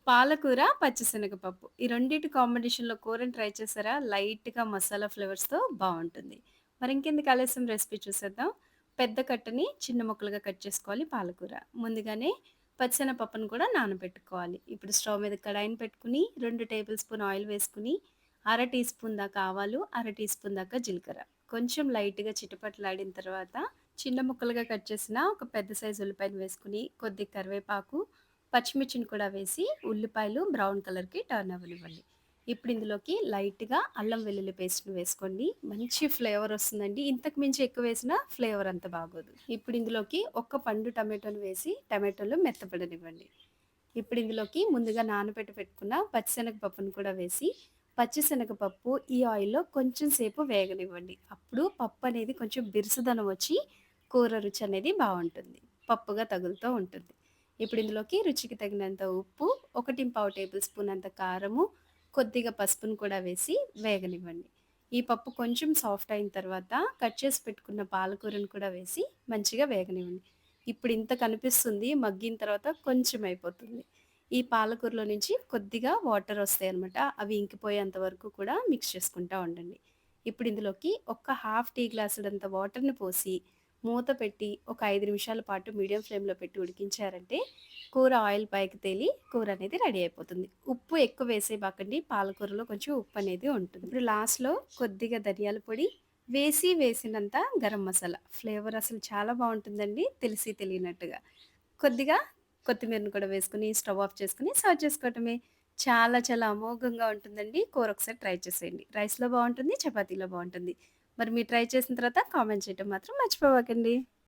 పాలకూర, పచ్చిశనగపప్పు. ఈ రెండిటి కాంబినేషన్‌లో కూరని ట్రై చేసారా? లైట్‌గా మసాలా ఫ్లేవర్స్‌తో బావుంటుంది. మరింకెందుకు ఆలస్యం రెసిపీ చూసేద్దాం. పెద్ద కట్టని చిన్న ముక్కలుగా కట్ చేసుకోవాలి పాలకూర. ముందుగానే పచ్చిశనగపప్పును కూడా నానబెట్టుకోవాలి. ఇప్పుడు స్టవ్ మీద కడాయిని పెట్టుకొని 2 టేబుల్ స్పూన్ ఆయిల్ వేసుకొని, అర టీ స్పూన్ దాకా ఆవాలు, అర టీ స్పూన్ దాకా జీలకర్ర. కొంచెం లైట్‌గా చిటపటలాడిన తర్వాత చిన్న ముక్కలుగా కట్ చేసిన ఒక పెద్ద సైజు ఉల్లిపాయను వేసుకొని, కొద్దిగా కరివేపాకు, పచ్చిమిర్చిని కూడా వేసి ఉల్లిపాయలు బ్రౌన్ కలర్‌కి టర్న్ అవ్వనివ్వండి. ఇప్పుడు ఇందులోకి లైట్‌గా అల్లం వెల్లుల్లి పేస్ట్‌ని వేసుకోండి. మంచి ఫ్లేవర్ వస్తుందండి. ఇంతకు మించి ఎక్కువ వేసినా ఫ్లేవర్ అంత బాగోదు. ఇప్పుడు ఇందులోకి ఒక్క పండు టమాటోని వేసి టమాటోలు మెత్తబడనివ్వండి. ఇప్పుడు ఇందులోకి ముందుగా నానబెట్టి పెట్టుకున్న పచ్చిశనగపప్పును కూడా వేసి, పచ్చిశనగపప్పు ఈ ఆయిల్‌లో కొంచెం సేపు వేగనివ్వండి. అప్పుడు పప్పు అనేది కొంచెం బిరుసుదనం వచ్చి కూర రుచి అనేది బావుంటుంది. పప్పుగా తగులుతూ ఉంటుంది. ఇప్పుడు ఇందులోకి రుచికి తగినంత ఉప్పు, 1 టేబుల్ స్పూన్ అంత కారము, కొద్దిగా పసుపును కూడా వేసి వేగనివ్వండి. ఈ పప్పు కొంచెం సాఫ్ట్ అయిన తర్వాత కట్ చేసి పెట్టుకున్న పాలకూరను కూడా వేసి మంచిగా వేగనివ్వండి. ఇప్పుడు ఇంత కనిపిస్తుంది. మగ్గిన తర్వాత కొంచెం అయిపోతుంది. ఈ పాలకూరలో నుంచి కొద్దిగా వాటర్ వస్తాయన్నమాట. అవి ఇంకిపోయేంత వరకు కూడా మిక్స్ చేసుకుంటా ఉండండి. ఇప్పుడు ఇందులోకి ఒక హాఫ్ టీ గ్లాసుడంత వాటర్‌ని పోసి మూత పెట్టి ఒక 5 నిమిషాల పాటు మీడియం ఫ్లేమ్‌లో పెట్టి ఉడికించారంటే కూర ఆయిల్ పైకి తేలి కూర అనేది రెడీ అయిపోతుంది. ఉప్పు ఎక్కువ వేసేయబాకండి. పాలకూరలో కొంచెం ఉప్పు అనేది ఉంటుంది. ఇప్పుడు లాస్ట్‌లో కొద్దిగా ధనియాల పొడి వేసినంత గరం మసాలా. ఫ్లేవర్ అసలు చాలా బావుంటుందండి. తెలిసి తెలియనట్టుగా. కొద్దిగా కొత్తిమీరను కూడా వేసుకొని స్టవ్ ఆఫ్ చేసుకొని సర్వ్ చేసుకోవటమే. చాలా చాలా అమోఘంగా ఉంటుందండి. కూర ఒకసారి ట్రై చేసేయండి. రైస్‌లో బావుంటుంది. చపాతీలో బావుంటుంది. మరి మీరు ట్రై చేసిన తర్వాత కామెంట్ చేయటం మాత్రం మర్చిపోమాకండి.